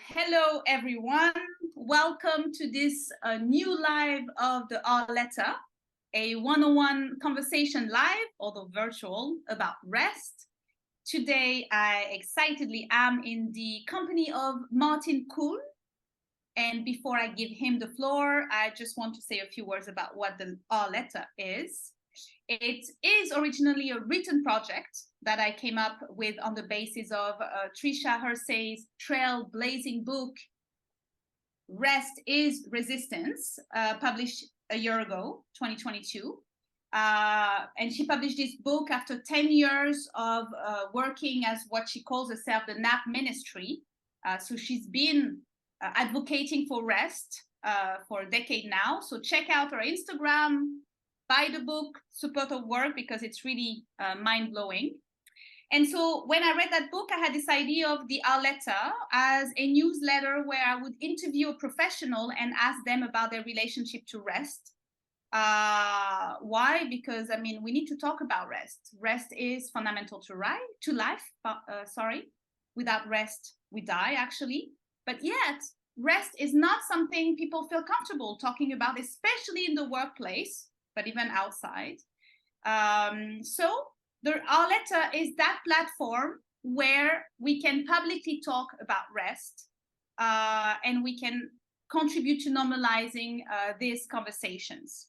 Hello, everyone. Welcome to this new live of the R Letter, a one-on-one conversation live, although virtual, about rest. Today, I excitedly am in the company of Martin Kuhl. And before I give him the floor, I just want to say a few words about what the R Letter is. It is originally a written project that I came up with on the basis of Trisha Hersey's trailblazing book, Rest is Resistance, published a year ago, 2022. And she published this book after 10 years of working as what she calls herself the nap ministry. So she's been advocating for rest for a decade now. So check out her Instagram, buy the book, support her work, because it's really mind-blowing. And so when I read that book, I had this idea of the R Letter as a newsletter where I would interview a professional and ask them about their relationship to rest. Why? Because, I mean, we need to talk about rest. Rest is fundamental to life. Without rest, we die, actually. But yet, rest is not something people feel comfortable talking about, especially in the workplace, but even outside. So the R Letter is that platform where we can publicly talk about rest, and we can contribute to normalizing these conversations.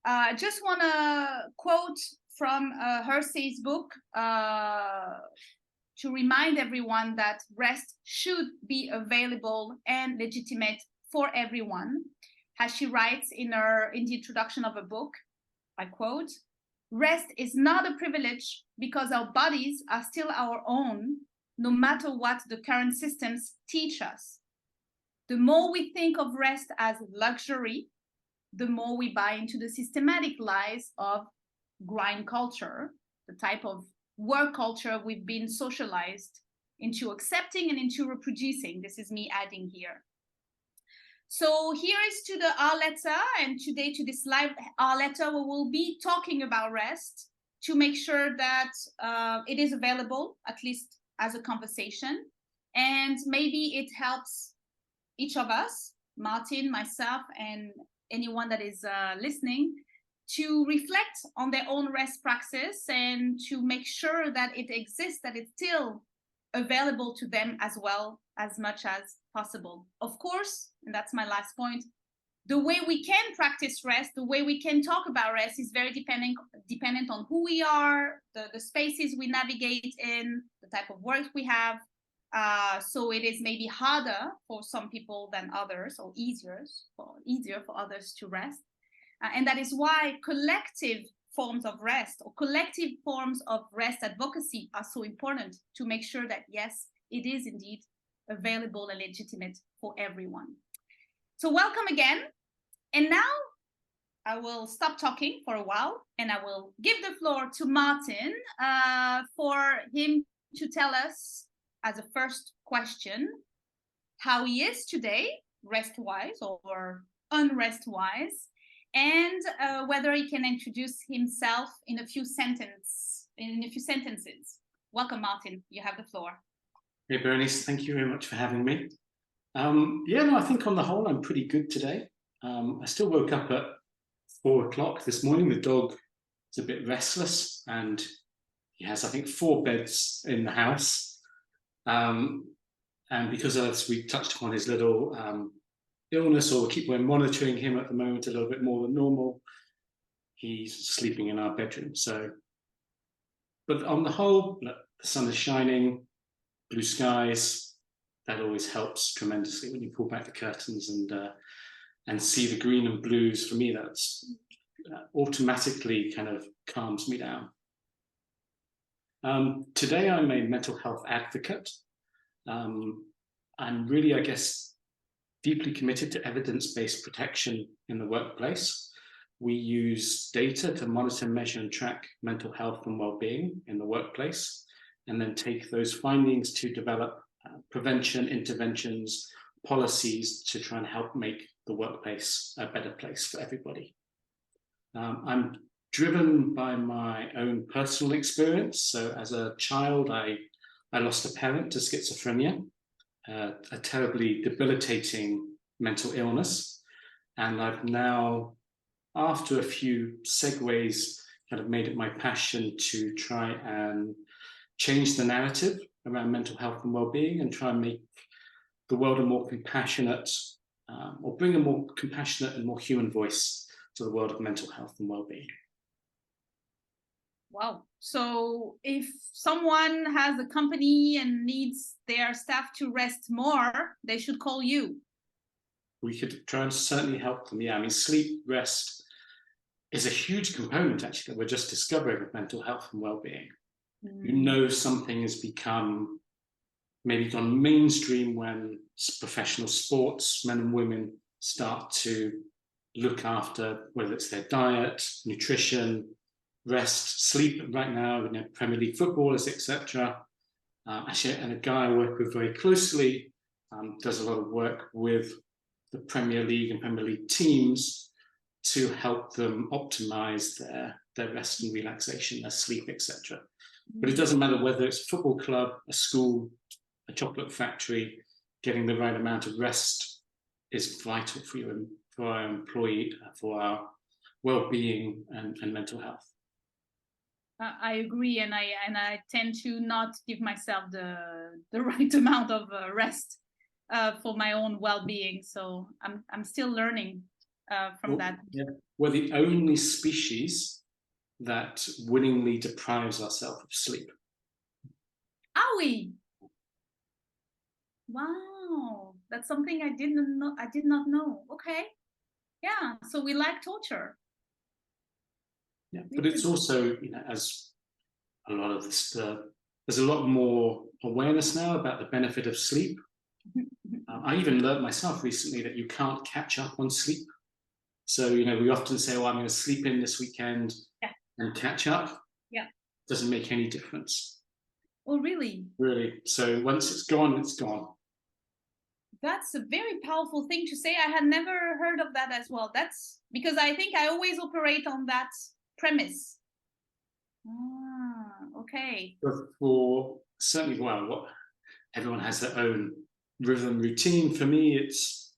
I just want to quote from Hersey's book to remind everyone that rest should be available and legitimate for everyone. As she writes in the introduction of a book, I quote, "Rest is not a privilege because our bodies are still our own, no matter what the current systems teach us. The more we think of rest as luxury, the more we buy into the systematic lies of grind culture, the type of work culture we've been socialized into accepting and into reproducing." This is me adding here. So here is to the R Letter, and today to this live R Letter, we will be talking about rest to make sure that it is available, at least as a conversation, and maybe it helps each of us, Martin, myself, and anyone that is listening, to reflect on their own rest praxis and to make sure that it exists, that it's still available to them as well, as much as possible. Of course, and that's my last point, the way we can practice rest, the way we can talk about rest is very dependent on who we are, the spaces we navigate in, the type of work we have. So it is maybe harder for some people than others, or easier for others to rest. And that is why collective forms of rest or collective forms of rest advocacy are so important, to make sure that, yes, it is indeed available and legitimate for everyone. So welcome again. And now I will stop talking for a while and I will give the floor to Martin for him to tell us, as a first question, how he is today, rest-wise or unrest-wise, and whether he can introduce himself in a few sentences. Welcome, Martin. You have the floor. Hey, Bérénice, thank you very much for having me. I think on the whole, I'm pretty good today. I still woke up at 4 o'clock this morning. The dog is a bit restless, and he has, I think, 4 beds in the house. And because, as we touched upon, his little illness, or we're monitoring him at the moment a little bit more than normal, he's sleeping in our bedroom. But on the whole, look, the sun is shining, blue skies. That always helps tremendously when you pull back the curtains and see the green and blues. For me, that's automatically kind of calms me down. Today, I'm a mental health advocate. I'm really, I guess, deeply committed to evidence-based protection in the workplace. We use data to monitor, measure, and track mental health and well-being in the workplace, and then take those findings to develop prevention, interventions, policies to try and help make the workplace a better place for everybody. I'm driven by my own personal experience. So as a child, I lost a parent to schizophrenia. a terribly debilitating mental illness. And I've now, after a few segues, kind of made it my passion to try and change the narrative around mental health and well-being and try and make the world a more compassionate, or bring a more compassionate and more human voice to the world of mental health and well-being. Wow. So if someone has a company and needs their staff to rest more, they should call you. We could try and certainly help them. Yeah, I mean, sleep, rest is a huge component, actually, that we're just discovering of mental health and well-being. You know, something has become maybe gone mainstream when professional sports, men and women, start to look after whether it's their diet, nutrition, rest, sleep. Right now, you know, Premier League footballers, etc. Actually, and a guy I work with very closely does a lot of work with the Premier League and Premier League teams to help them optimize their rest and relaxation, their sleep, etc. But it doesn't matter whether it's a football club, a school, a chocolate factory, getting the right amount of rest is vital for our employee, for our well-being and mental health. I agree, and I tend to not give myself the right amount of rest for my own well-being. So I'm still learning from that. Yeah. We're the only species that willingly deprives ourselves of sleep. Are we? Wow, that's something I did not know. Okay, yeah. So we like torture. Yeah, but it's also, you know, as a lot of this, there's a lot more awareness now about the benefit of sleep. I even learned myself recently that you can't catch up on sleep. So, you know, we often say, "Oh, I'm going to sleep in this weekend and catch up." Yeah, doesn't make any difference. Oh, really? Really. So once it's gone, it's gone. That's a very powerful thing to say. I had never heard of that as well. That's because I think I always operate on that premise. Okay. But for certainly, well, everyone has their own rhythm routine. For me, it's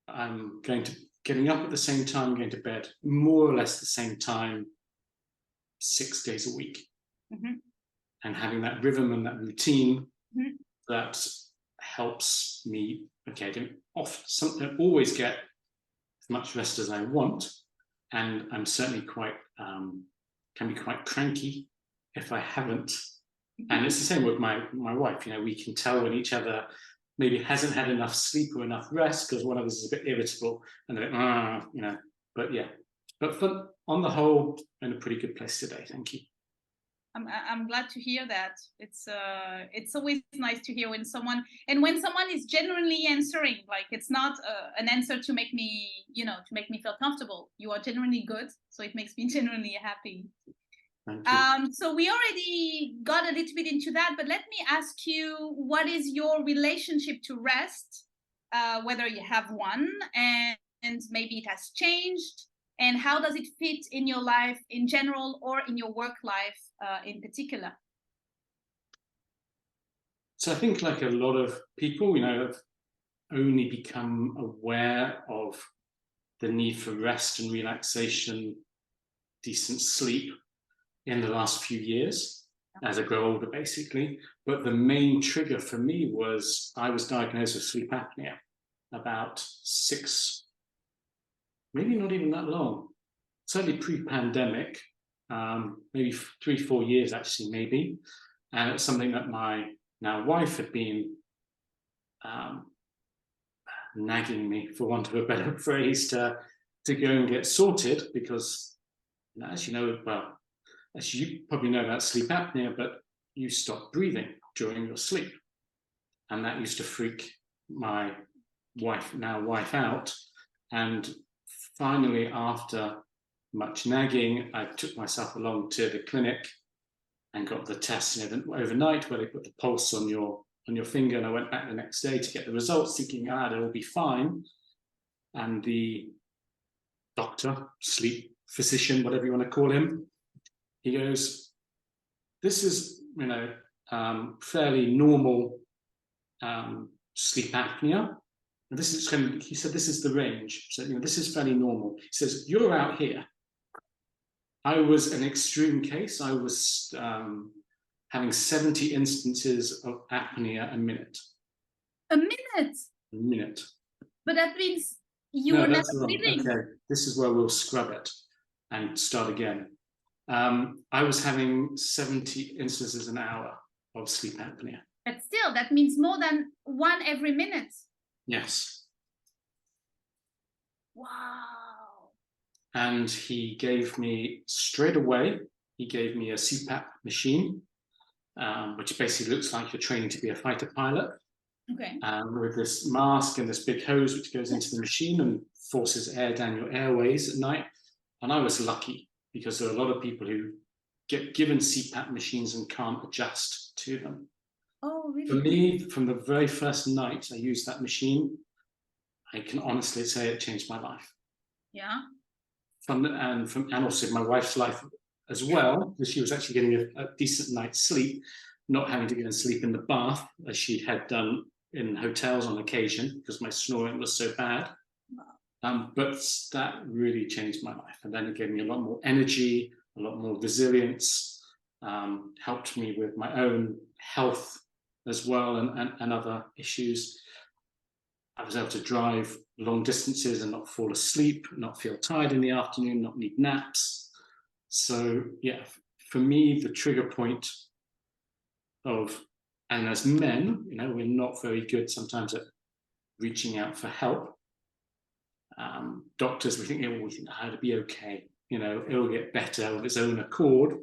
I'm getting up at the same time, going to bed more or less the same time, 6 days a week, and having that rhythm and that routine that helps me. Okay, I don't always get as much rest as I want, and I'm certainly can be quite cranky if I haven't. And it's the same with my wife. You know, we can tell when each other maybe hasn't had enough sleep or enough rest because one of us is a bit irritable, and they're like, you know. But yeah, but on the whole, in a pretty good place today. Thank you. I'm glad to hear that. It's always nice to hear when someone is genuinely answering. Like, it's not an answer to make me, to make me feel comfortable. You are genuinely good, so it makes me genuinely happy. Thank you. So we already got a little bit into that, but let me ask you, what is your relationship to rest? Whether you have one, and maybe it has changed. And how does it fit in your life in general or in your work life in particular? So I think, like a lot of people, have only become aware of the need for rest and relaxation, decent sleep in the last few years as I grow older, basically. But the main trigger for me was I was diagnosed with sleep apnea about maybe not even that long, certainly pre-pandemic, maybe 3-4 years actually, maybe. And it's something that my now wife had been nagging me, for want of a better phrase, to go and get sorted, because as you know, well, as you probably know about sleep apnea, but you stop breathing during your sleep. And that used to freak my now wife out. And finally, after much nagging, I took myself along to the clinic and got the test overnight, where they put the pulse on your finger, and I went back the next day to get the results, thinking, they'll be fine. And the doctor, sleep physician, whatever you want to call him, he goes, "This is, fairly normal sleep apnea. And this is kind of, he said, this is the range. So, this is fairly normal. He says, you're out here. I was an extreme case. I was having 70 instances of apnea a minute. A minute? A minute. But that means you were never breathing. Okay, this is where we'll scrub it and start again. I was having 70 instances an hour of sleep apnea. But still, that means more than one every minute. Yes. Wow. And he gave me, straight away, he gave me a CPAP machine, which basically looks like you're training to be a fighter pilot. Okay. With this mask and this big hose which goes into the machine and forces air down your airways at night. And I was lucky because there are a lot of people who get given CPAP machines and can't adjust to them. Oh, really? For me, from the very first night I used that machine, I can honestly say it changed my life. Yeah. And also my wife's life as well, because she was actually getting a decent night's sleep, not having to go and sleep in the bath as she had done in hotels on occasion because my snoring was so bad. But that really changed my life. And then it gave me a lot more energy, a lot more resilience, helped me with my own health as well and other issues. I was able to drive long distances and not fall asleep, not feel tired in the afternoon, not need naps. So yeah, for me, the trigger point of, and as men, we're not very good sometimes at reaching out for help. Doctors, we think how to be okay, it'll get better of its own accord.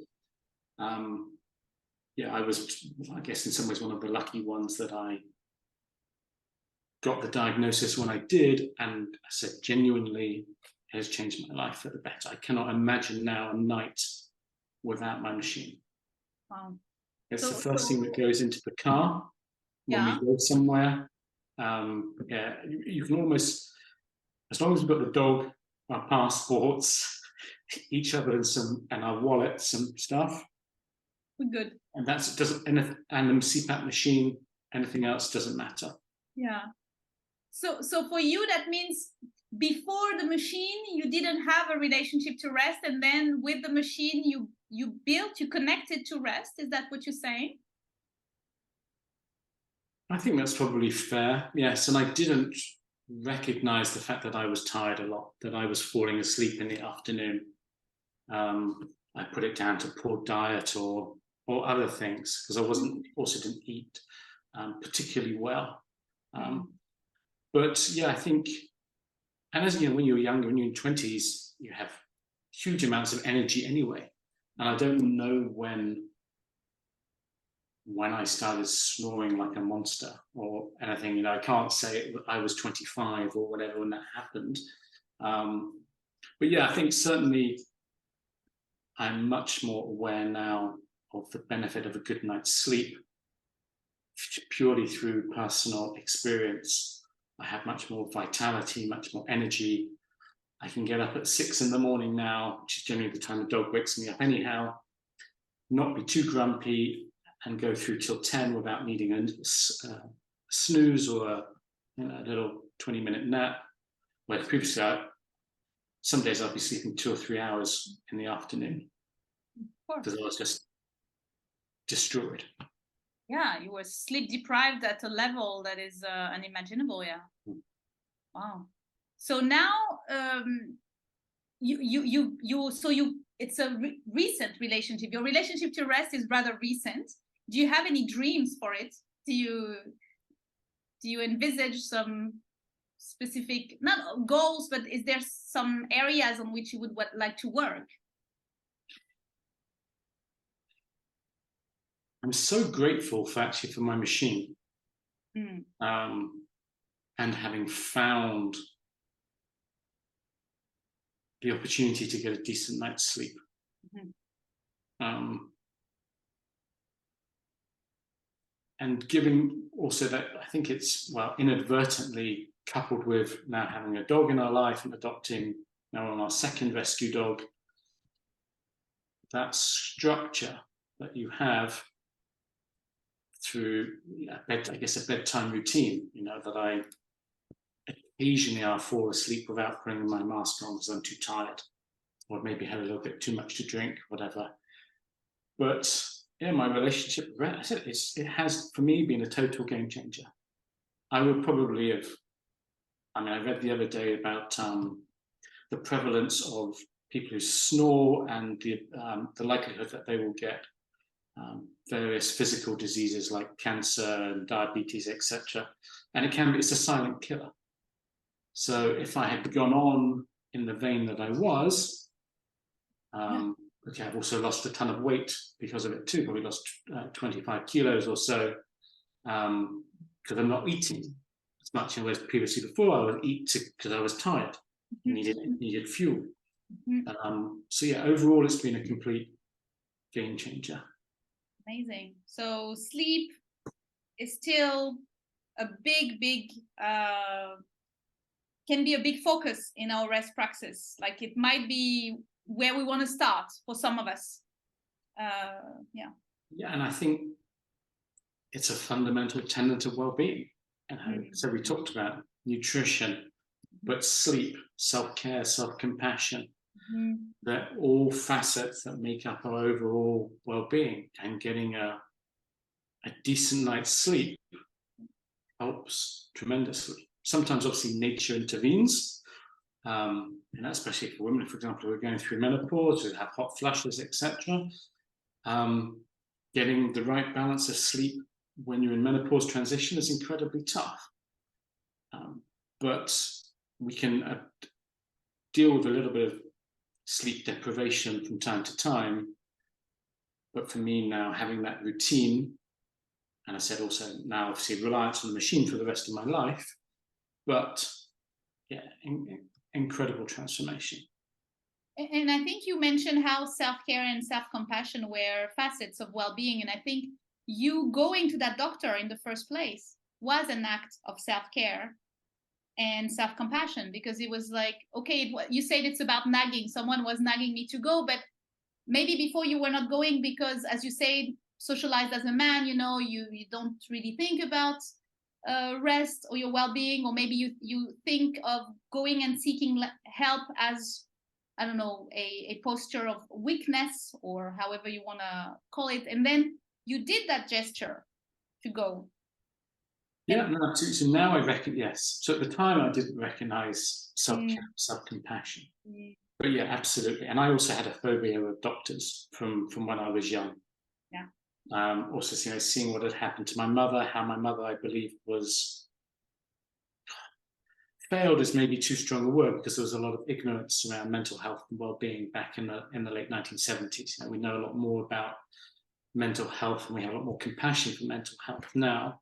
I was, I guess in some ways, one of the lucky ones that I got the diagnosis when I did, and I said genuinely it has changed my life for the better. I cannot imagine now a night without my machine. Wow. It's the first thing that goes into the car when we go somewhere. You can almost, as long as we've got the dog, our passports, each other, and our wallets and stuff. We're good. And and the CPAP machine, anything else doesn't matter. Yeah. So for you, that means before the machine, you didn't have a relationship to rest, and then with the machine, you connected to rest. Is that what you're saying? I think that's probably fair. Yes, and I didn't recognize the fact that I was tired a lot, that I was falling asleep in the afternoon. I put it down to poor diet or other things because I also didn't eat particularly well. But yeah, I think, and as when you're younger, when you're in 20s, you have huge amounts of energy anyway. And I don't know when I started snoring like a monster or anything. I can't say I was 25 or whatever when that happened. But yeah, I think certainly I'm much more aware now of the benefit of a good night's sleep purely through personal experience. I have much more vitality, much more energy. I can get up at 6 a.m. now, which is generally the time the dog wakes me up anyhow, not be too grumpy, and go through till 10 without needing a snooze or a little 20-minute nap. Where previously, some days I'll be sleeping 2 or 3 hours in the afternoon because I was just destroyed. Yeah, you were sleep deprived at a level that is unimaginable. Yeah. Wow. So now it's a recent relationship. Your relationship to rest is rather recent. Do you have any dreams for it? Do you envisage some specific, not goals, but is there some areas on which you would like to work? I'm so grateful for my machine, and having found the opportunity to get a decent night's sleep. And given also that I think it's, inadvertently coupled with now having a dog in our life and adopting now on our second rescue dog, that structure that you have through I guess a bedtime routine, that I occasionally I'll fall asleep without putting my mask on because I'm too tired, or maybe had a little bit too much to drink, whatever. But yeah, my relationship with rest, it has for me been a total game changer. I would probably have, I read the other day about the prevalence of people who snore and the likelihood that they will get various physical diseases like cancer and diabetes, etc. And it's a silent killer. So if I had gone on in the vein that I was, okay, I've also lost a ton of weight because of it too. Probably lost 25 kilos or so because I'm not eating as much as previously. Before I would eat because I was tired, needed fuel. So yeah, overall, it's been a complete game changer. Amazing. So sleep is still a big can be a big focus in our rest practice. Like it might be where we want to start for some of us. Yeah, and I think it's a fundamental tenet of well-being. And so we talked about nutrition, but sleep, self-care, self-compassion, they're all facets that make up our overall well-being, and getting a decent night's sleep helps tremendously. Sometimes obviously nature intervenes, especially for women, for example, who are going through menopause, who have hot flushes, etc. Getting the right balance of sleep when you're in menopause transition is incredibly tough. But we can deal with a little bit of sleep deprivation from time to time. But for me now, having that routine, and I said also now obviously reliance on the machine for the rest of my life, but yeah, incredible transformation. And I think you mentioned how self-care and self-compassion were facets of well-being. And I think you going to that doctor in the first place was an act of self-care and self-compassion, because it was like, okay, you said it's about nagging. Someone was nagging me to go, but maybe before you were not going because, as you said, socialized as a man, you don't really think about rest or your well-being, or maybe you think of going and seeking help as, I don't know, a posture of weakness, or however you want to call it. And then you did that gesture to go. Yeah, no, absolutely. So now I reckon, yes. So at the time I didn't recognize self-care, self-compassion. But yeah, absolutely. And I also had a phobia of doctors from when I was young. Yeah. Also, seeing what had happened to my mother, how my mother, I believe, was failed is maybe too strong a word, because there was a lot of ignorance around mental health and well-being back in the late 1970s. We know a lot more about mental health, and we have a lot more compassion for mental health now.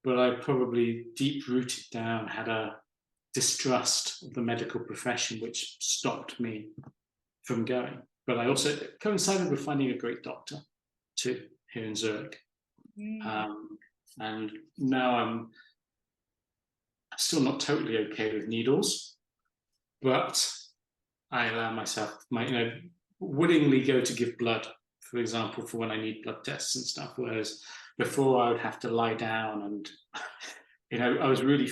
But I probably deep-rooted down had a distrust of the medical profession, which stopped me from going. But I also coincided with finding a great doctor too here in Zurich. And now I'm still not totally okay with needles, but I allow myself, willingly go to give blood, for example, for when I need blood tests and stuff. Whereas before I would have to lie down and, I was really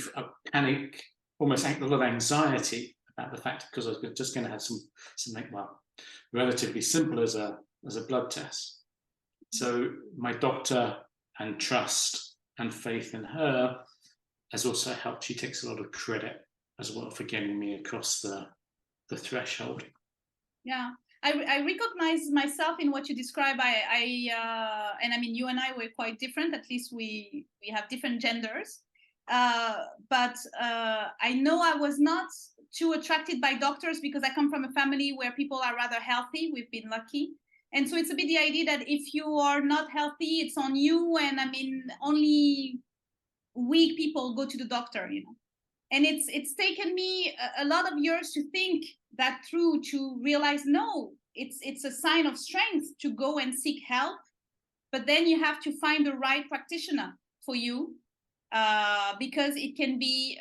panic, almost a lot of anxiety about the fact, because I was just going to have something, relatively simple as a blood test. So my doctor and trust and faith in her has also helped. She takes a lot of credit as well for getting me across the threshold. Yeah, I recognize myself in what you describe. And I mean, you and I were quite different. At least we have different genders. But I know I was not too attracted by doctors, because I come from a family where people are rather healthy. We've been lucky. And so it's a bit the idea that if you are not healthy, it's on you. And I mean, only weak people go to the doctor, And it's taken me a lot of years to think that through, to realize, no, it's a sign of strength to go and seek help. But then you have to find the right practitioner for you, because it can be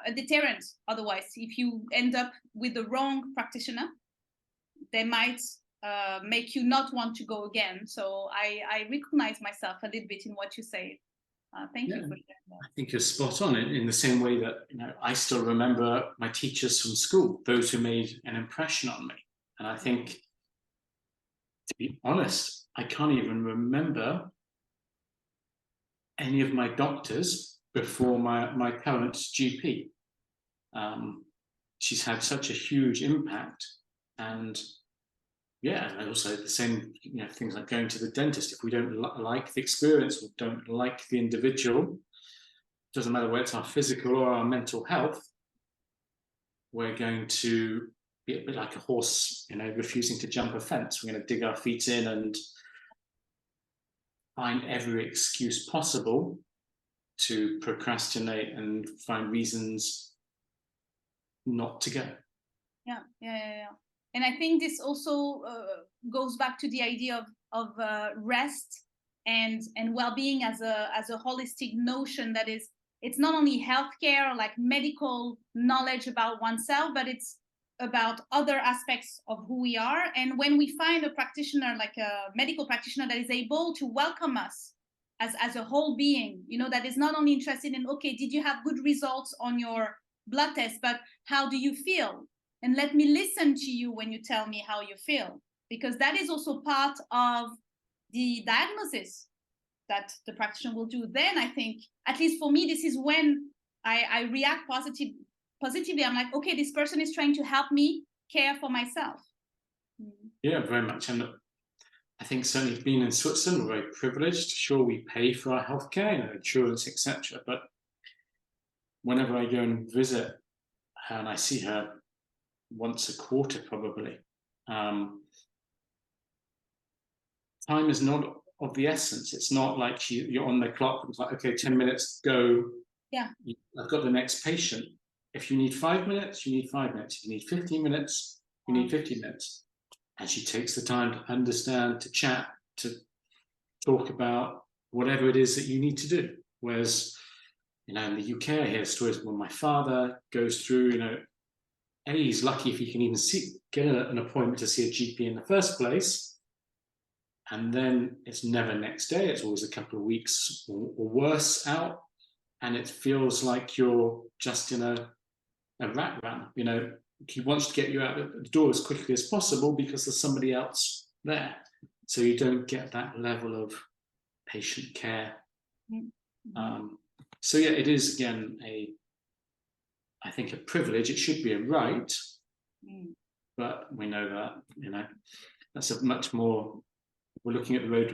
a deterrent. Otherwise, if you end up with the wrong practitioner, they might make you not want to go again. So I recognize myself a little bit in what you say. Thank you for sharing that. I think you're spot on in the same way that, you know, I still remember my teachers from school, those who made an impression on me. And I think, to be honest, I can't even remember any of my doctors before my current GP. She's had such a huge impact. And yeah, and also the same, you know, things like going to the dentist. If we don't like the experience or don't like the individual, doesn't matter whether it's our physical or our mental health, we're going to be a bit like a horse, you know, refusing to jump a fence. We're going to dig our feet in and find every excuse possible to procrastinate and find reasons not to go. Yeah. And I think this also goes back to the idea of rest and well-being as a holistic notion that is, it's not only healthcare, like medical knowledge about oneself, but it's about other aspects of who we are. And when we find a practitioner, like a medical practitioner, that is able to welcome us as a whole being, you know, that is not only interested in, okay, did you have good results on your blood test, but how do you feel? And let me listen to you when you tell me how you feel, because that is also part of the diagnosis that the practitioner will do. Then I think, at least for me, this is when I react positively. I'm like, okay, this person is trying to help me care for myself. Yeah, very much. And I think certainly being in Switzerland, we're very privileged. Sure, we pay for our healthcare, you know, insurance, etc. But whenever I go and visit her, and I see her once a quarter probably, time is not of the essence. It's not like you're on the clock. It's like, okay, 10 minutes, go. Yeah. I've got the next patient. If you need 5 minutes, you need 5 minutes. If you need 15 minutes, you need 15 minutes. And she takes the time to understand, to chat, to talk about whatever it is that you need to do. Whereas, you know, in the UK, I hear stories when my father goes through, you know, he's lucky if he can even get an appointment to see a GP in the first place. And then it's never next day. It's always a couple of weeks or worse out. And it feels like you're just in a rat run. You know, he wants to get you out the door as quickly as possible because there's somebody else there. So you don't get that level of patient care. So yeah, it is, again, I think a privilege. It should be a right, but we know that, you know, that's a much more. We're looking at we're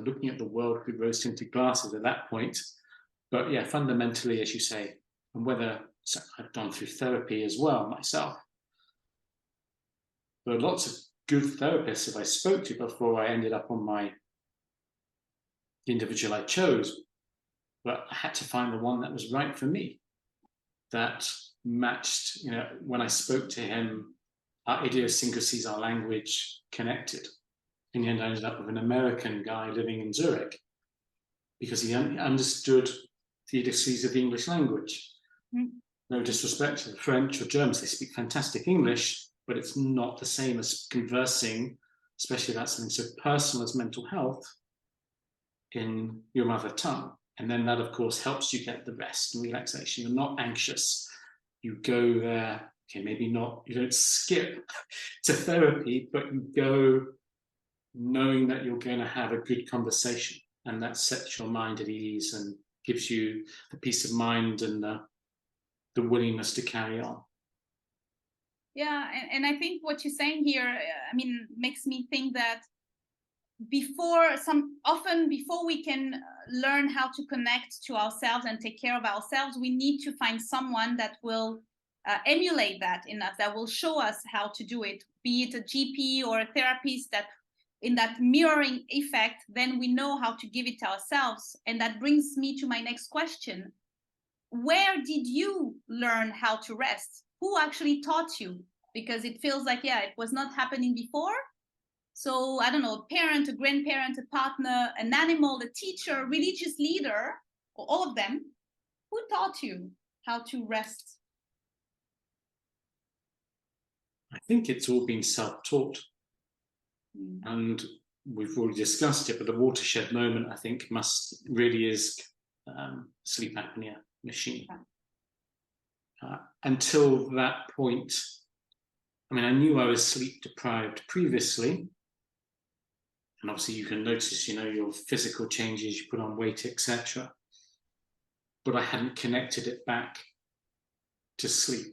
looking at the world through rose-tinted glasses at that point. But yeah, fundamentally, as you say, and whether I've gone through therapy as well myself. There are lots of good therapists that I spoke to before I ended up on the individual I chose, but I had to find the one that was right for me, that matched, you know, when I spoke to him, our idiosyncrasies, our language connected. In the end, I ended up with an American guy living in Zurich because he understood the idiosyncrasies of the English language. No disrespect to the French or Germans, they speak fantastic English, but it's not the same as conversing, especially about something so personal as mental health, in your mother tongue. And then that, of course, helps you get the rest and relaxation. You're not anxious. You go there, okay, maybe not, you don't skip to therapy, but you go knowing that you're going to have a good conversation, and that sets your mind at ease and gives you the peace of mind and the willingness to carry on. Yeah, and I think what you're saying here, I mean, makes me think that before we can learn how to connect to ourselves and take care of ourselves, we need to find someone that will emulate that in us, that will show us how to do it, be it a GP or a therapist, that in that mirroring effect, then we know how to give it to ourselves. And that brings me to my next question. Where did you learn how to rest? Who actually taught you? Because it feels like, yeah, it was not happening before. So I don't know, a parent, a grandparent, a partner, an animal, a teacher, a religious leader, or all of them. Who taught you how to rest? I think it's all been self-taught. And we've already discussed it, but the watershed moment, I think, really is sleep apnea machine. Until that point, I mean, I knew I was sleep deprived previously. And obviously you can notice, your physical changes, you put on weight, etc. But I hadn't connected it back to sleep.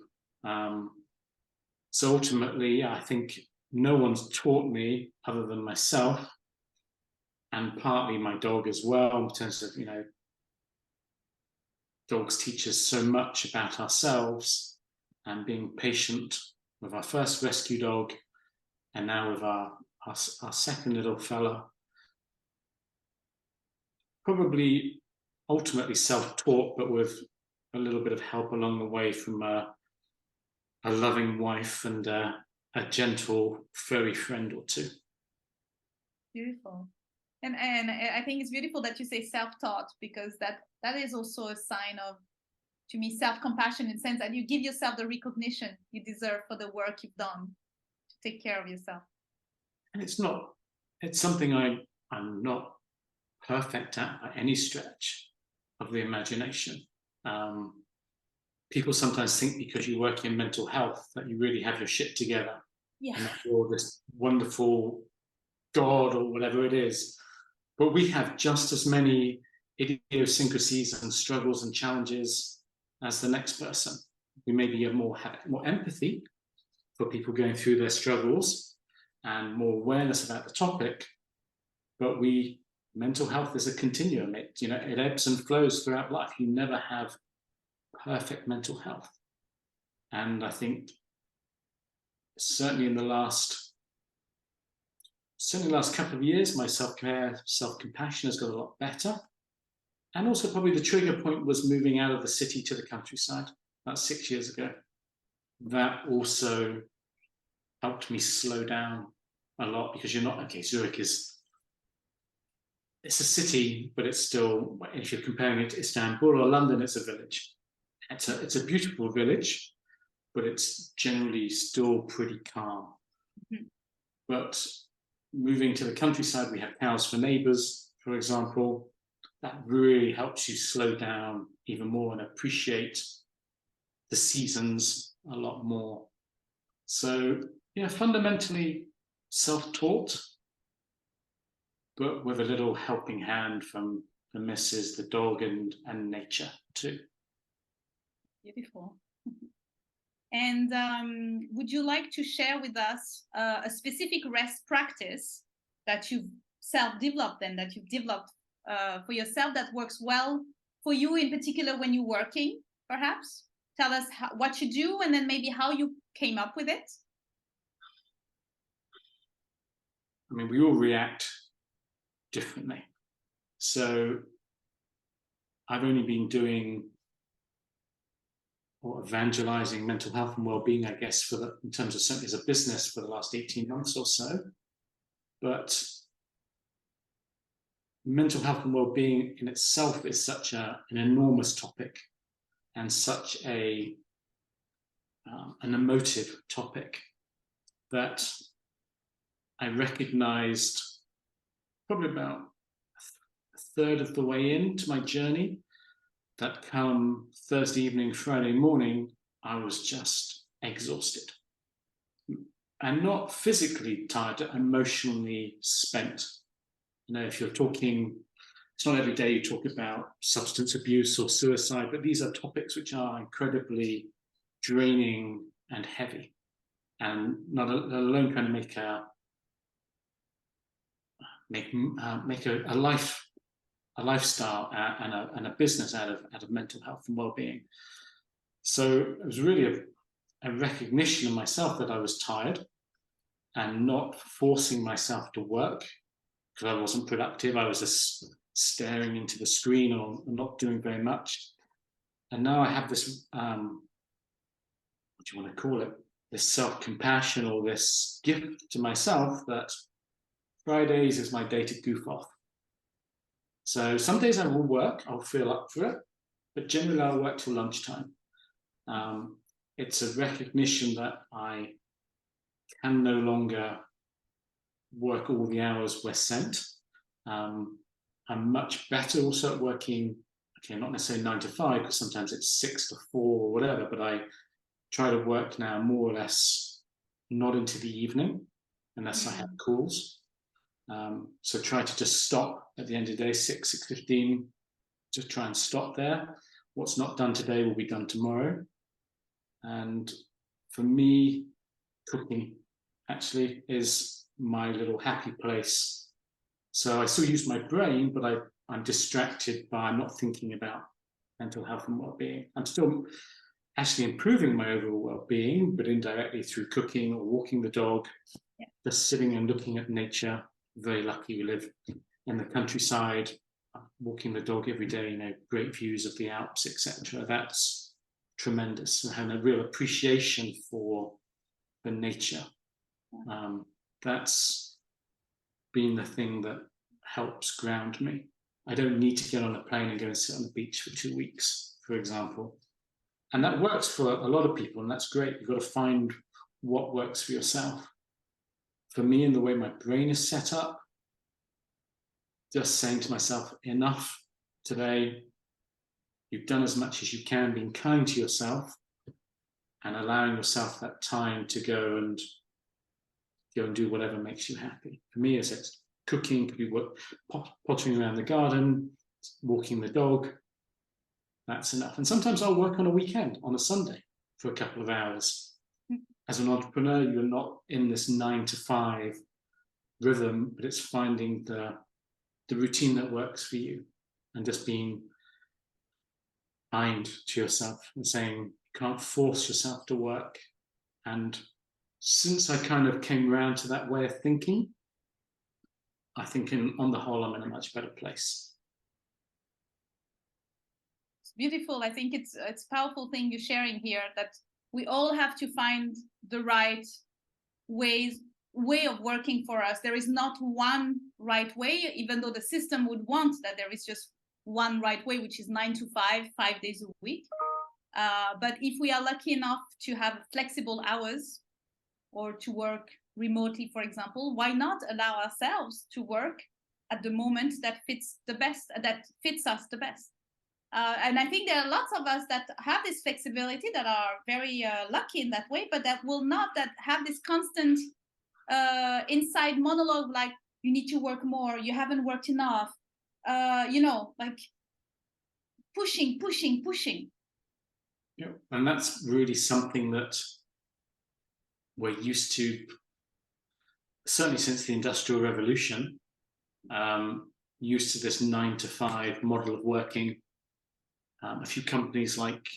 So ultimately, I think no one's taught me other than myself, and partly my dog as well, in terms of, dogs teach us so much about ourselves, and being patient with our first rescue dog, and now with our second little fella. Probably ultimately self-taught, but with a little bit of help along the way from a loving wife and a gentle furry friend or two. Beautiful. And I think it's beautiful that you say self-taught, because that is also a sign of, to me, self-compassion, in the sense that you give yourself the recognition you deserve for the work you've done to take care of yourself. And it's something I'm not perfect at by any stretch of the imagination. People sometimes think because you work in mental health that you really have your shit together. Yeah. And that you're this wonderful God or whatever it is. But we have just as many idiosyncrasies and struggles and challenges as the next person. We maybe have more empathy for people going through their struggles and more awareness about the topic. But mental health is a continuum. It ebbs and flows throughout life. You never have perfect mental health. And I think certainly in the last couple of years, my self-care, self-compassion has got a lot better. And also probably the trigger point was moving out of the city to the countryside about 6 years ago. That also helped me slow down a lot, because Zurich it's a city, but it's still, if you're comparing it to Istanbul or London, it's a village. It's a beautiful village, but it's generally still pretty calm. Mm-hmm. But moving to the countryside, we have cows for neighbors, for example. That really helps you slow down even more and appreciate the seasons a lot more. So, fundamentally self-taught, but with a little helping hand from the missus, the dog, and nature too. Beautiful. And would you like to share with us a specific rest practice that you've self-developed and that you've developed for yourself that works well for you, in particular when you're working, perhaps? Tell us what you do, and then maybe how you came up with it. I mean, we all react differently. So I've only been doing or evangelizing mental health and well-being, I guess, in terms of certainly as a business for the last 18 months or so. But mental health and well-being in itself is such an enormous topic, and such an emotive topic, that I recognized probably about a third of the way into my journey that come Thursday evening, Friday morning, I was just exhausted. And not physically tired, emotionally spent. If you're talking, it's not every day you talk about substance abuse or suicide, but these are topics which are incredibly draining and heavy, and not alone kind of make a lifestyle and a business out of mental health and well-being. So it was really a recognition of myself that I was tired, and not forcing myself to work because I wasn't productive. I was just staring into the screen or not doing very much. And now I have this, what do you want to call it? This self-compassion, or this gift to myself, that Fridays is my day to goof off. So some days I will work, I'll feel up for it, but generally I'll work till lunchtime. It's a recognition that I can no longer work all the hours we're sent. I'm much better also at working, okay, not necessarily 9 to 5, because sometimes it's 6 to 4 or whatever, but I try to work now more or less not into the evening unless I have calls. So try to just stop at the end of the day, 6:15, just try and stop there. What's not done today will be done tomorrow. And for me, cooking actually is my little happy place. So I still use my brain, but I'm distracted by, I'm not thinking about mental health and well-being. I'm still actually improving my overall well-being, but indirectly through cooking or walking the dog, just sitting and looking at nature. Very lucky we live in the countryside, walking the dog every day, you know, great views of the Alps, etc. That's tremendous, and having a real appreciation for the nature. That's been the thing that helps ground me. I don't need to get on a plane and go and sit on the beach for 2 weeks, for example. And that works for a lot of people, and that's great. You've got to find what works for yourself. For me, in the way my brain is set up, just saying to myself, enough today, you've done as much as you can, being kind to yourself, and allowing yourself that time to go and do whatever makes you happy. For me, it's cooking, could be pottering around the garden, walking the dog. That's enough. And sometimes I'll work on a weekend, on a Sunday, for a couple of hours. As an entrepreneur, you're not in this 9 to 5 rhythm, but it's finding the routine that works for you, and just being kind to yourself and saying you can't force yourself to work. And since I kind of came around to that way of thinking, I think on the whole, I'm in a much better place. It's beautiful. I think it's a powerful thing you're sharing here, that we all have to find the right way of working for us. There is not one right way, even though the system would want that there is just one right way, which is 9 to 5, 5 days a week. But if we are lucky enough to have flexible hours or to work remotely, for example, why not allow ourselves to work at the moment that fits us the best? And I think there are lots of us that have this flexibility, that are very lucky in that way, but that will not have this constant inside monologue, like you need to work more, you haven't worked enough, like pushing. Yeah, and that's really something that we're used to, certainly since the Industrial Revolution, used to this 9 to 5 model of working. A few companies like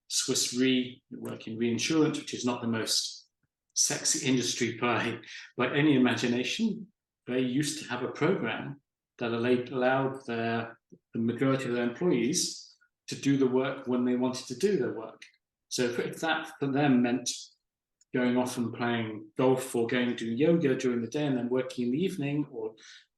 Swiss Re, who work in reinsurance, which is not the most sexy industry by any imagination, they used to have a program that allowed the majority of their employees to do the work when they wanted to do their work. So if that for them meant going off and playing golf or going to do yoga during the day and then working in the evening, or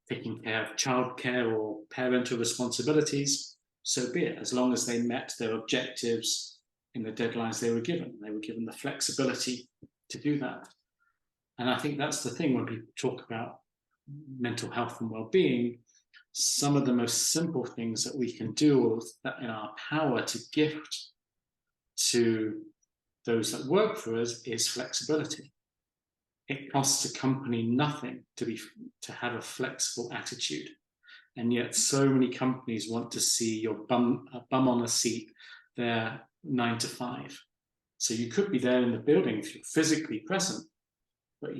taking care of childcare or parental responsibilities, so be it, as long as they met their objectives in the deadlines they were given. They were given the flexibility to do that. And I think that's the thing when people talk about mental health and well-being, some of the most simple things that we can do that in our power to gift to those that work for us is flexibility. It costs a company nothing to have a flexible attitude. And yet so many companies want to see your bum on a seat there 9 to 5. So you could be there in the building if you're physically present, but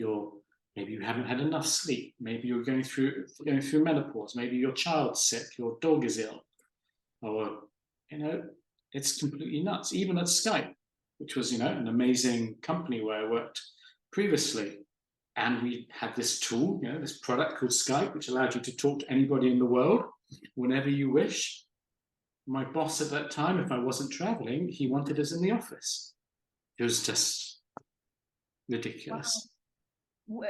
maybe you haven't had enough sleep. Maybe you're going through menopause. Maybe your child's sick, your dog is ill, or it's completely nuts. Even at Skype, which was an amazing company where I worked previously, and we had this tool, this product called Skype, which allowed you to talk to anybody in the world whenever you wish. My boss at that time, if I wasn't traveling, he wanted us in the office. It was just ridiculous. Wow.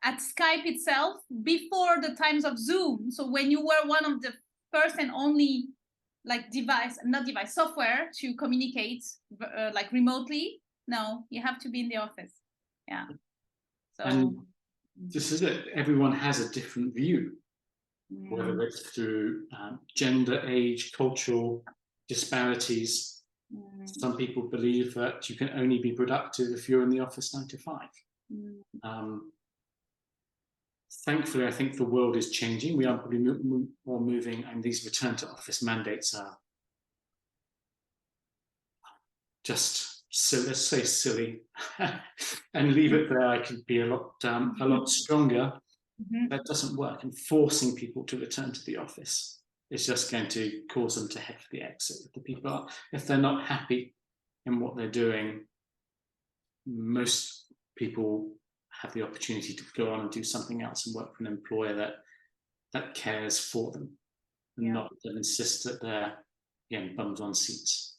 At Skype itself, before the times of Zoom, so when you were one of the first and only software to communicate remotely, no, you have to be in the office. Yeah. So and this is it. Everyone has a different view, whether it's through gender, age, cultural disparities. Some people believe that you can only be productive if you're in the office 9 to 5. Thankfully, I think the world is changing. We are probably more moving, and these return to office mandates are just, so let's say silly, and leave it there. I could be a lot stronger. That doesn't work. And forcing people to return to the office is just going to cause them to head for the exit. If they're not happy in what they're doing, most people have the opportunity to go on and do something else and work for an employer that cares for them, and not that insists that they're, again, bums on seats.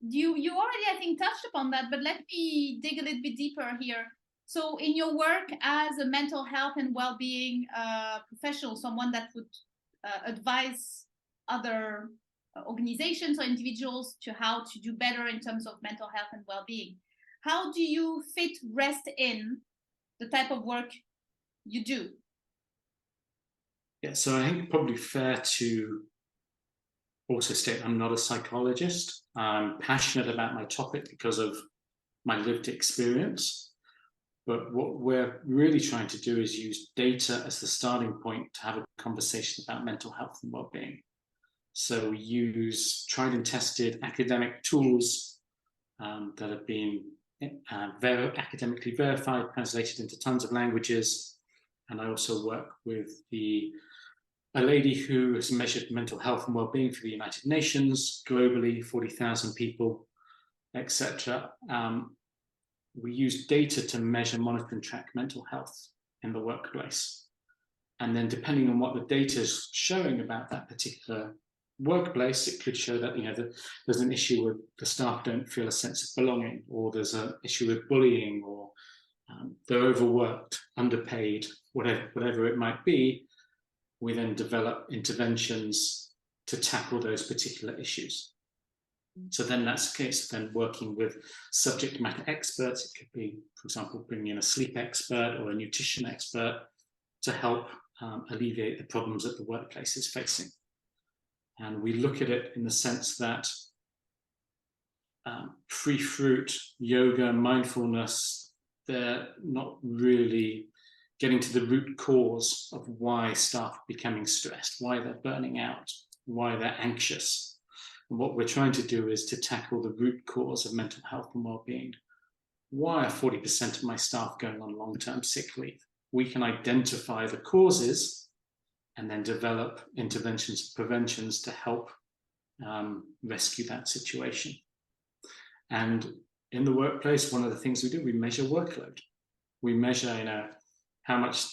You already, I think, touched upon that, but let me dig a little bit deeper here. So in your work as a mental health and well-being professional, someone that would advise other organizations or individuals to how to do better in terms of mental health and well-being, how do you fit rest in the type of work you do? Yeah, so I think probably fair to also state I'm not a psychologist. I'm passionate about my topic because of my lived experience. But what we're really trying to do is use data as the starting point to have a conversation about mental health and well-being. So we use tried and tested academic tools that have been academically verified, translated into tons of languages. And I also work with a lady who has measured mental health and well-being for the United Nations, globally, 40,000 people, etc. We use data to measure, monitor, and track mental health in the workplace. And then depending on what the data is showing about that particular workplace, it could show that there's an issue with the staff don't feel a sense of belonging, or there's an issue with bullying, or they're overworked, underpaid, whatever it might be. We then develop interventions to tackle those particular issues. So then that's the case, then working with subject matter experts. It could be, for example, bringing in a sleep expert or a nutrition expert to help alleviate the problems that the workplace is facing. And we look at it in the sense that free fruit, yoga, mindfulness, they're not really getting to the root cause of why staff are becoming stressed, why they're burning out, why they're anxious. And what we're trying to do is to tackle the root cause of mental health and well-being. Why are 40% of my staff going on long-term sick leave? We can identify the causes and then develop interventions, preventions to help rescue that situation. And in the workplace, one of the things we do, we measure workload. We measure, how much,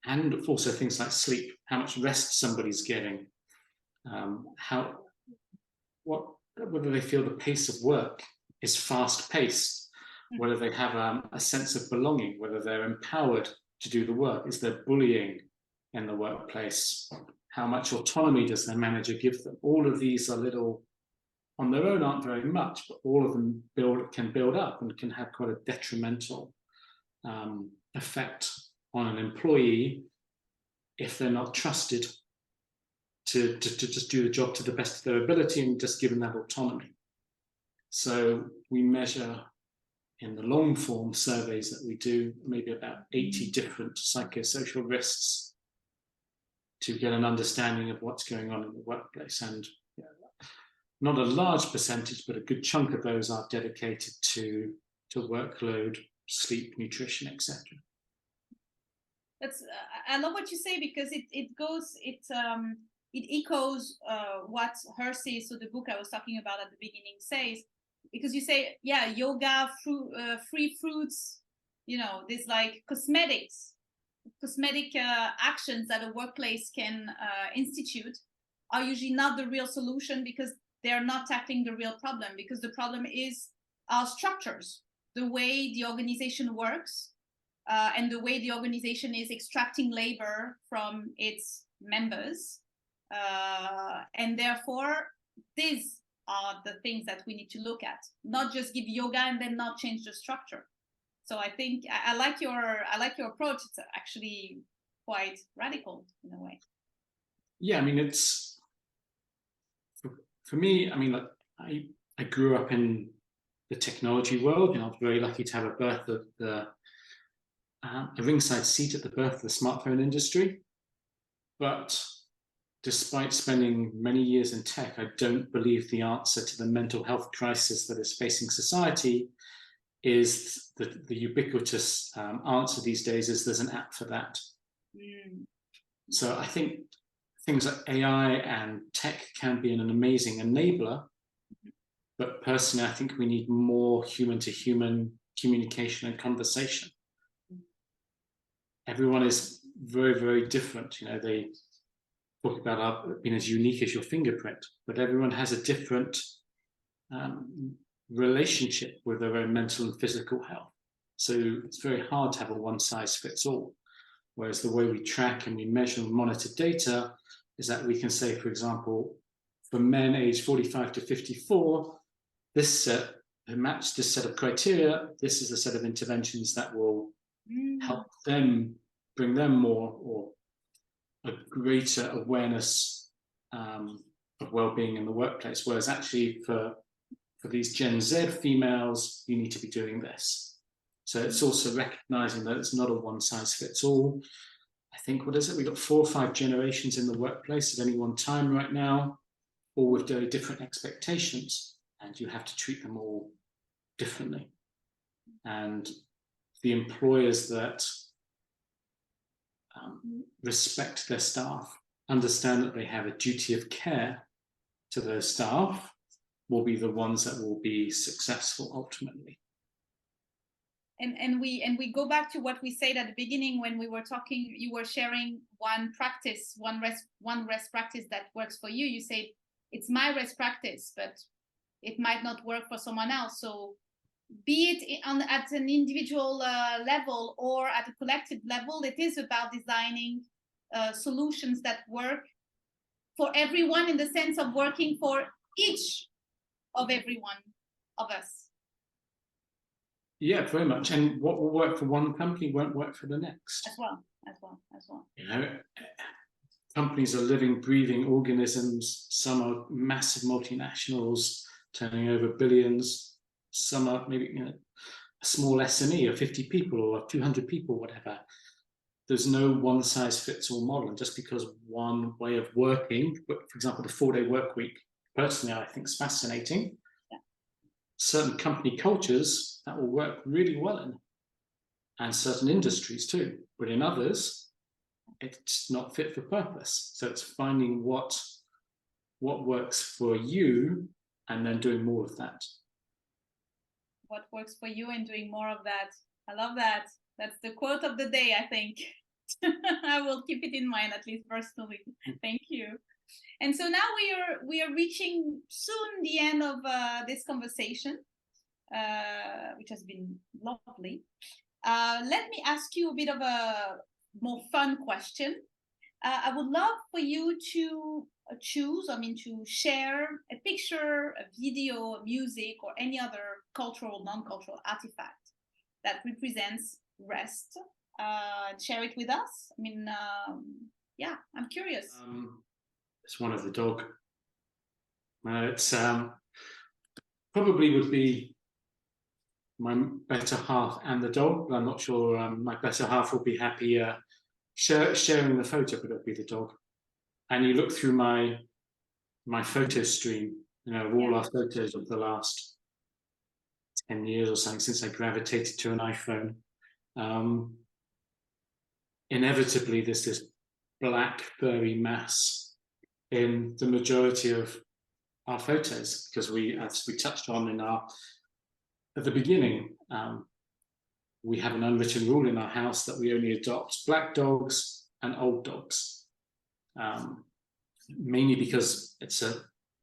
and also things like sleep, how much rest somebody's getting, whether they feel the pace of work is fast-paced, whether they have a sense of belonging, whether they're empowered to do the work, is there bullying in the workplace, how much autonomy does their manager give them? All of these are little, on their own aren't very much, but all of them can build up and can have quite a detrimental effect on an employee if they're not trusted to just do the job to the best of their ability and just given that autonomy. So we measure in the long form surveys that we do, maybe about 80 different psychosocial risks to get an understanding of what's going on in the workplace. And not a large percentage, but a good chunk of those are dedicated to workload, sleep, nutrition, etc. I love what you say, because it echoes what Hersey, so the book I was talking about at the beginning, says, because you say, yoga, free fruits, there's like cosmetic actions that a workplace can institute are usually not the real solution, because they're not tackling the real problem, because the problem is our structures, the way the organization works, and the way the organization is extracting labor from its members. And therefore, these are the things that we need to look at, not just give yoga and then not change the structure. So I think I like your approach. It's actually quite radical in a way. Yeah, I mean, it's for me. I mean, like I grew up in the technology world. You know, I was very lucky to have a birth of a ringside seat at the birth of the smartphone industry. But despite spending many years in tech, I don't believe the answer to the mental health crisis that is facing society is the ubiquitous answer these days is there's an app for that. So I think things like AI and tech can be an amazing enabler, but personally, I think we need more human-to-human communication and conversation. Everyone is very, very different. You know, they talk about being as unique as your fingerprint, but everyone has a different relationship with their own mental and physical health. So it's very hard to have a one-size-fits-all. Whereas the way we track and we measure and monitor data is that we can say, for example, for men aged 45 to 54, this set match this set of criteria, this is the set of interventions that will help them, bring them more or a greater awareness of well-being in the workplace. Whereas actually for these Gen Z females, you need to be doing this. So it's also recognizing that it's not a one-size-fits-all. I think, what is it? We've got 4 or 5 generations in the workplace at any one time right now, all with very different expectations, and you have to treat them all differently. And the employers that respect their staff, understand that they have a duty of care to those staff, will be the ones that will be successful ultimately. And we go back to what we said at the beginning when we were talking. You were sharing one practice, one rest practice that works for you. You said it's my rest practice, but it might not work for someone else. So be it at an individual level or at a collective level, it is about designing solutions that work for everyone, in the sense of working for each of every one of us. Yeah, very much. And what will work for one company won't work for the next. As well. You know, companies are living, breathing organisms. Some are massive multinationals turning over billions. Some are maybe, you know, a small SME of 50 people or 200 people, whatever. There's no one-size-fits-all model. And just because one way of working, for example, the 4-day work week, personally, I think is fascinating. Yeah. Certain company cultures that will work really well in, and certain industries too. But in others, it's not fit for purpose. So it's finding what works for you and then doing more of that. What works for you and doing more of that. I love that. That's the quote of the day, I think. I will keep it in mind, at least personally. Thank you. And so now we are reaching soon the end of this conversation, which has been lovely. Let me ask you a bit of a more fun question. I would love for you to to share a picture, a video, a music, or any other cultural, non-cultural artifact that represents rest. Share it with us. I mean, yeah, I'm curious. It's one of the dog. It's probably would be my better half and the dog, but I'm not sure my better half will be happy sharing the photo, but it'll be the dog. And you look through my photo stream, you know, all our photos of the last 10 years or something since I gravitated to an iPhone. Inevitably, there's this black furry mass in the majority of our photos, because as we touched on at the beginning, we have an unwritten rule in our house that we only adopt black dogs and old dogs, mainly because it's a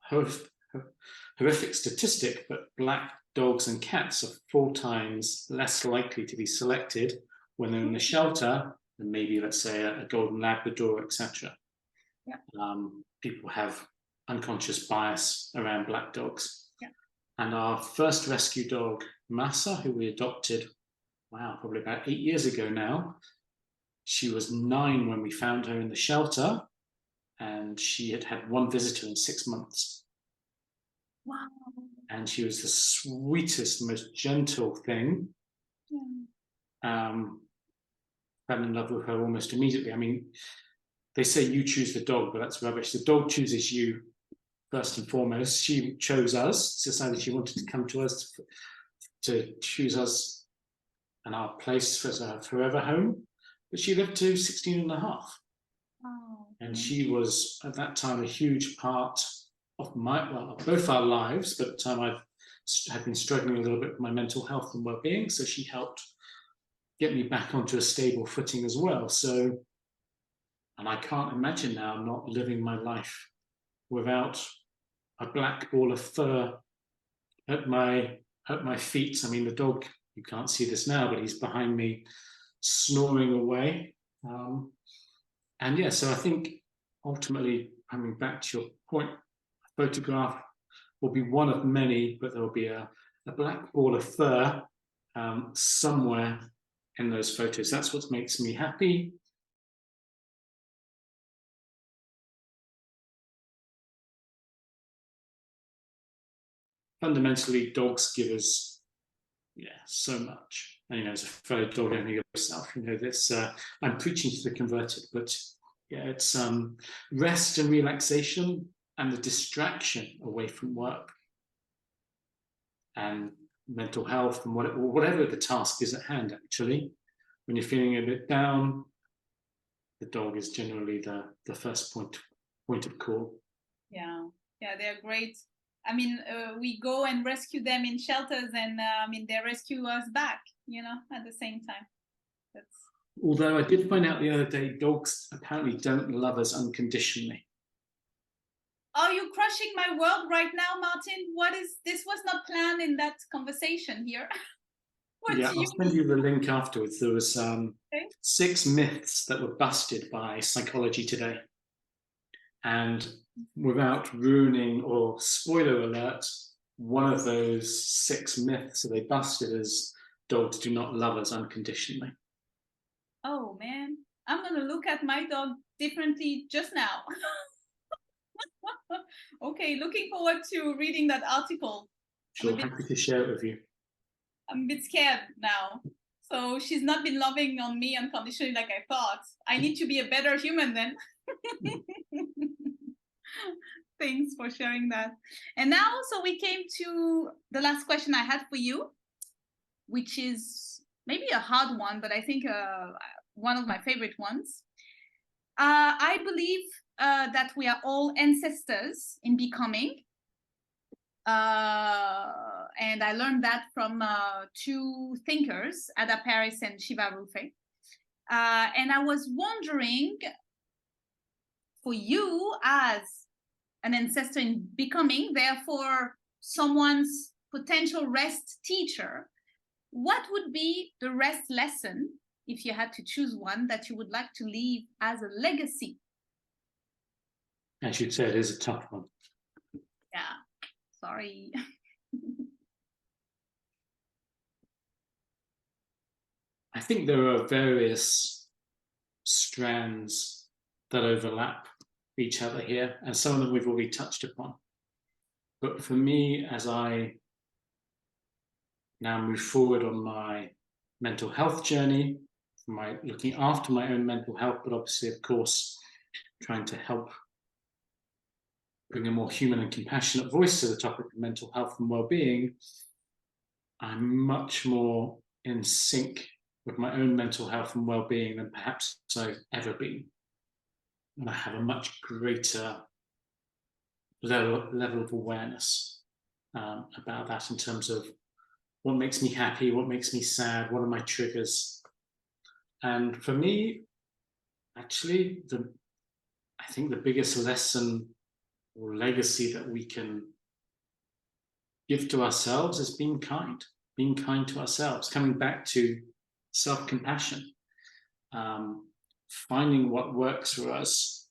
horrific statistic, but black dogs and cats are 4 times less likely to be selected when they're in a shelter than maybe, let's say, a golden Labrador, etc. Yeah. People have unconscious bias around black dogs. Yeah. And our first rescue dog, Massa, who we adopted, wow, probably about 8 years ago now, she was 9 when we found her in the shelter, and she had had 1 visitor in 6 months. Wow. And she was the sweetest, most gentle thing. Yeah. Fell in love with her almost immediately. I mean, they say you choose the dog, but that's rubbish. The dog chooses you first and foremost. She chose us, decided she wanted to come to us, to choose us and our place as a forever home. But she lived to 16 and a half. Oh, and she was, at that time, a huge part of both our lives, but I had been struggling a little bit with my mental health and well-being, so she helped get me back onto a stable footing as well. So, and I can't imagine now not living my life without a black ball of fur at my feet. I mean, the dog, you can't see this now, but he's behind me snoring away. And yeah, so I think ultimately, coming back to your point, a photograph will be one of many, but there will be a black ball of fur somewhere in those photos. That's what makes me happy. Fundamentally, dogs give us, so much. And, as a fellow dog owner yourself, this, I'm preaching to the converted, but it's rest and relaxation and the distraction away from work and mental health and whatever the task is at hand. Actually, when you're feeling a bit down, the dog is generally the first point of call. Yeah, they're great. I mean, we go and rescue them in shelters, and they rescue us back, at the same time. Although I did find out the other day, dogs apparently don't love us unconditionally. Oh, you're crushing my world right now, Martin. This was not planned in that conversation here. I'll send you the link afterwards. There was 6 myths that were busted by Psychology Today. And without ruining, or spoiler alert, one of those 6 myths that they busted is dogs do not love us unconditionally. Oh man, I'm gonna look at my dog differently just now. Okay, looking forward to reading that article. Sure, happy to share it with you. I'm a bit scared now. So she's not been loving on me unconditionally like I thought. I need to be a better human then. Thanks for sharing that. And now, so we came to the last question I had for you, which is maybe a hard one, but I think one of my favorite ones. I believe that we are all ancestors in becoming. And I learned that from 2 thinkers, Ada Paris and Shiva Rufe. And I was wondering, for you as an ancestor in becoming, therefore someone's potential rest teacher, what would be the rest lesson, if you had to choose one, that you would like to leave as a legacy? As you'd say, it is a tough one. Yeah, sorry. I think there are various strands that overlap each other here, and some of them we've already touched upon. But for me, as I now move forward on my mental health journey, looking after my own mental health, but obviously, of course, trying to help bring a more human and compassionate voice to the topic of mental health and well-being, I'm much more in sync with my own mental health and well-being than perhaps I've ever been. And I have a much greater level of awareness about that, in terms of what makes me happy, what makes me sad, what are my triggers. And for me, actually, I think the biggest lesson or legacy that we can give to ourselves is being kind to ourselves, coming back to self-compassion, finding what works for us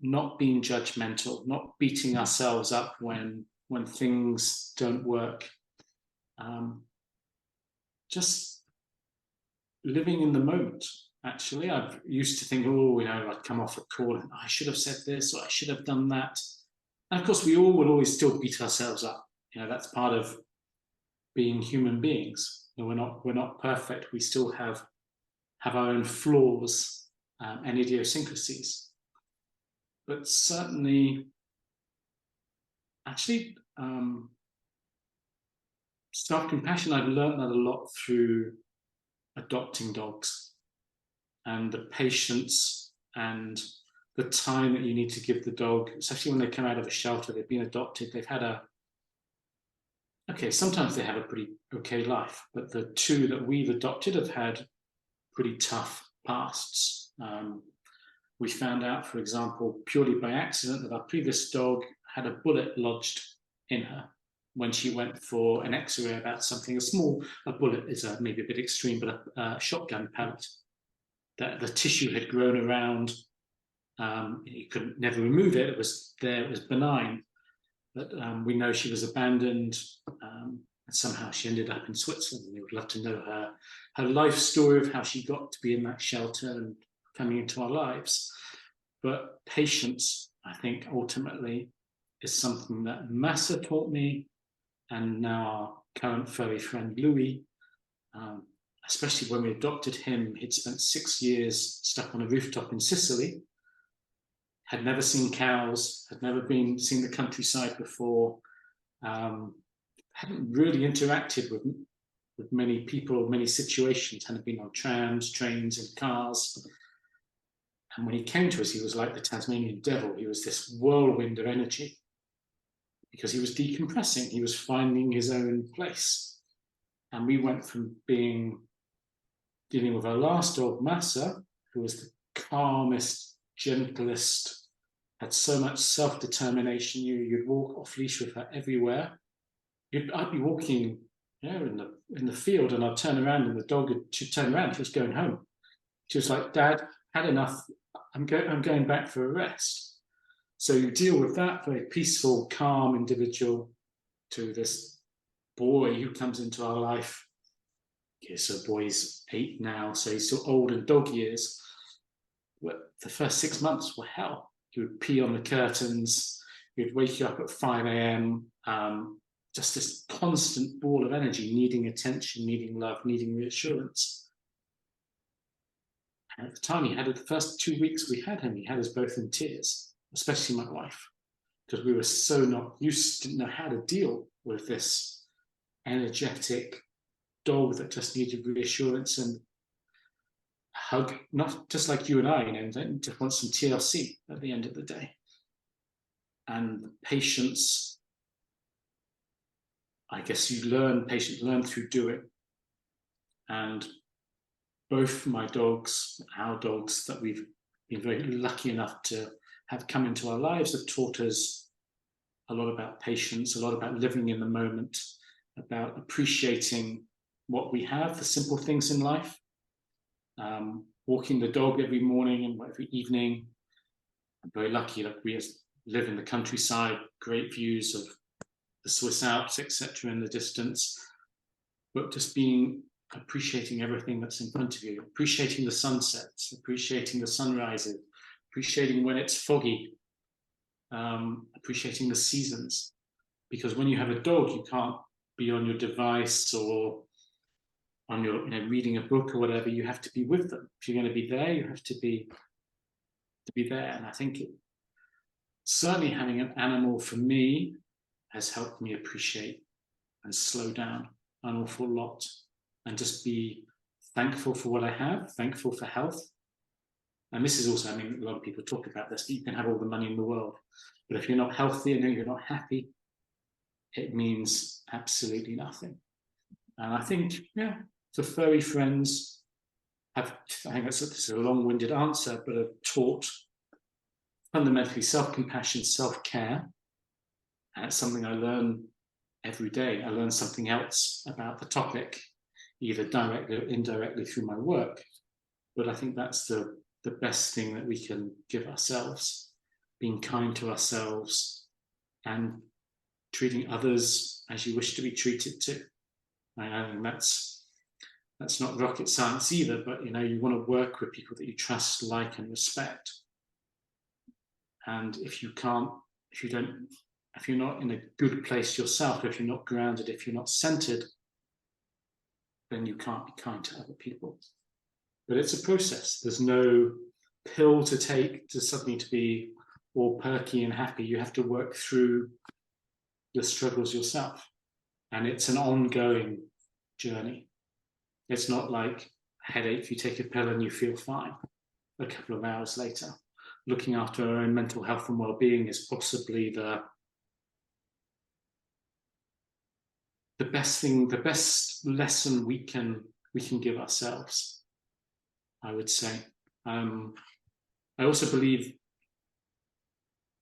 not being judgmental, not beating ourselves up when things don't work. Just living in the moment. Actually, I've used to think, oh, I'd come off a call and I should have said this or I should have done that. And of course, we all will always still beat ourselves up. That's part of being human beings. We're not perfect. We still have our own flaws and idiosyncrasies. But certainly, actually, self-compassion, I've learned that a lot through adopting dogs, and the patience and the time that you need to give the dog, especially when they come out of a shelter, they've been adopted, they've had sometimes they have a pretty okay life, but the two that we've adopted have had pretty tough pasts. We found out, for example, purely by accident, that our previous dog had a bullet lodged in her when she went for an x-ray about something. A bullet is maybe a bit extreme, but a shotgun pellet. That the tissue had grown around. You could never remove it. It was there. It was benign. But we know she was abandoned. And somehow she ended up in Switzerland. We would love to know her life story of how she got to be in that shelter and coming into our lives. But patience, I think, ultimately is something that Massa taught me, and now our current furry friend Louis, especially when we adopted him. He'd spent 6 years stuck on a rooftop in Sicily, had never seen cows, had never seen the countryside before, hadn't really interacted with many people, many situations, hadn't been on trams, trains, and cars. And when he came to us, he was like the Tasmanian devil. He was this whirlwind of energy because he was decompressing. He was finding his own place. And we went from dealing with our last dog, Massa, who was the calmest, gentlest, had so much self-determination. You'd walk off leash with her everywhere. I'd be walking in the field, and I'd turn around, and the dog she'd turn around. She was going home. She was like, "Dad, had enough. I'm going back for a rest." So you deal with that very peaceful, calm individual to this boy who comes into our life. Okay, so boy's 8 now, so he's still old in dog years. But the first 6 months were hell. He would pee on the curtains. He would wake you up at 5 a.m. Just this constant ball of energy, needing attention, needing love, needing reassurance. And at the time, the first 2 weeks we had him, he had us both in tears, especially my wife, because we were so not used, didn't know how to deal with this energetic dog that just needed reassurance and a hug, not just like you and I, just want some TLC at the end of the day. And patience, I guess you learn through doing. And both my dogs, our dogs that we've been very lucky enough to have come into our lives, have taught us a lot about patience, a lot about living in the moment, about appreciating what we have, the simple things in life. Walking the dog every morning and every evening. I'm very lucky that we live in the countryside, great views of the Swiss Alps, etc. in the distance, but just appreciating everything that's in front of you, appreciating the sunsets, appreciating the sunrises, appreciating when it's foggy, appreciating the seasons. Because when you have a dog, you can't be on your device or on your reading a book or whatever. You have to be with them. If you're going to be there, you have to be there. And I think certainly having an animal for me has helped me appreciate and slow down an awful lot and just be thankful for what I have, thankful for health. And this is also, a lot of people talk about this, but you can have all the money in the world, but if you're not healthy and you're not happy, it means absolutely nothing. And I think, the furry friends I think that's a long-winded answer, but have taught fundamentally self-compassion, self-care. And it's something I learn every day. I learn something else about the topic, either directly or indirectly through my work. But I think that's the the best thing that we can give ourselves, being kind to ourselves and treating others as you wish to be treated too. And that's not rocket science either, but you know, you want to work with people that you trust, like, and respect. And if you're not in a good place yourself, if you're not grounded, if you're not centered, then you can't be kind to other people. But it's a process. There's no pill to take to suddenly to be all perky and happy. You have to work through the struggles yourself. And it's an ongoing journey. It's not like a headache, you take a pill and you feel fine a couple of hours later. Looking after our own mental health and well-being is possibly the best thing, the best lesson we can give ourselves, I would say. I also believe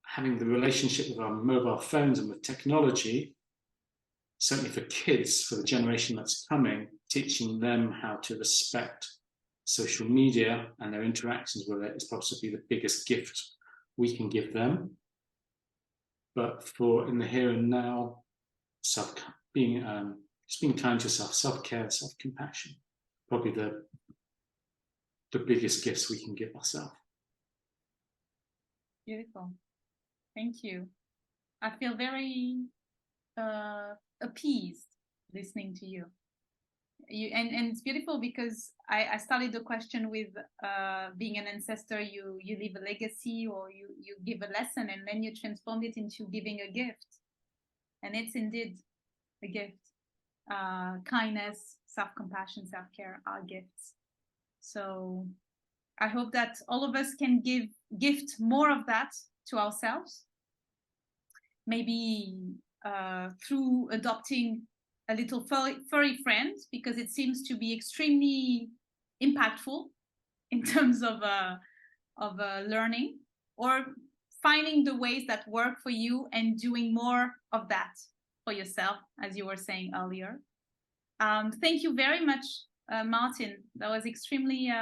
having the relationship with our mobile phones and with technology, certainly for kids, for the generation that's coming, teaching them how to respect social media and their interactions with it is possibly the biggest gift we can give them. But for in the here and now, just being kind to yourself, self-care, self-compassion, probably the biggest gifts we can give ourselves. Beautiful. Thank you. I feel very appeased listening to you. And it's beautiful because I started the question with being an ancestor, you leave a legacy or you give a lesson, and then you transformed it into giving a gift. And it's indeed a gift. Kindness, self-compassion, self-care are gifts. So I hope that all of us can gift more of that to ourselves. Maybe through adopting a little furry friend, because it seems to be extremely impactful in terms of learning, or finding the ways that work for you and doing more of that for yourself, as you were saying earlier. Thank you very much, Martin. That was extremely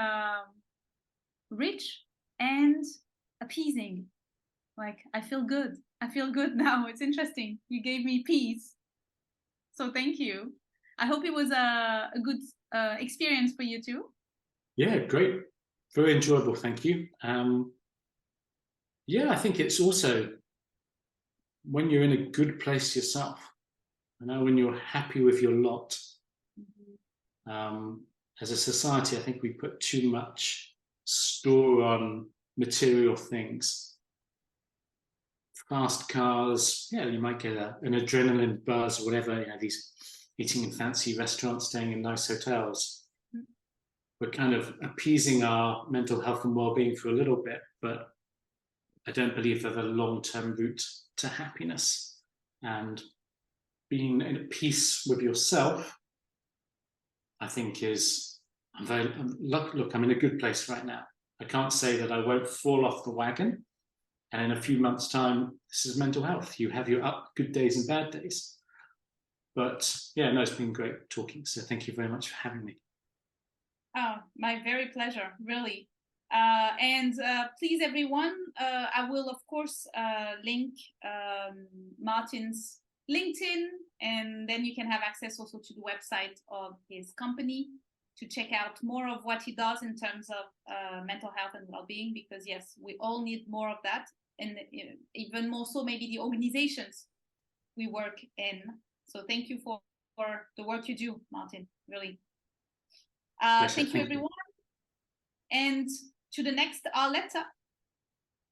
rich and appeasing. Like, I feel good. I feel good now. It's interesting. You gave me peace. So thank you. I hope it was a good experience for you too. Yeah, great. Very enjoyable, thank you. Yeah, I think it's also when you're in a good place yourself, you know, when you're happy with your lot. As a society, I think we put too much store on material things. Fast cars, yeah, you might get an adrenaline buzz or whatever, you know, these eating in fancy restaurants, staying in nice hotels. We're kind of appeasing our mental health and well-being for a little bit, but I don't believe they're the long-term route to happiness. And being in peace with yourself, I think is, look, I'm in a good place right now. I can't say that I won't fall off the wagon. And in a few months' time, this is mental health. You have your good days and bad days. But yeah, no, it's been great talking. So thank you very much for having me. Oh, my very pleasure, really. And please, everyone, I will, of course, link Martin's LinkedIn, and then you can have access also to the website of his company to check out more of what he does in terms of mental health and well-being, because yes, we all need more of that. And even more so maybe the organizations we work in. So thank you for the work you do, Martin, really. Thank you, everyone. And to the next letter.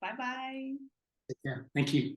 Bye-bye. Yeah, thank you.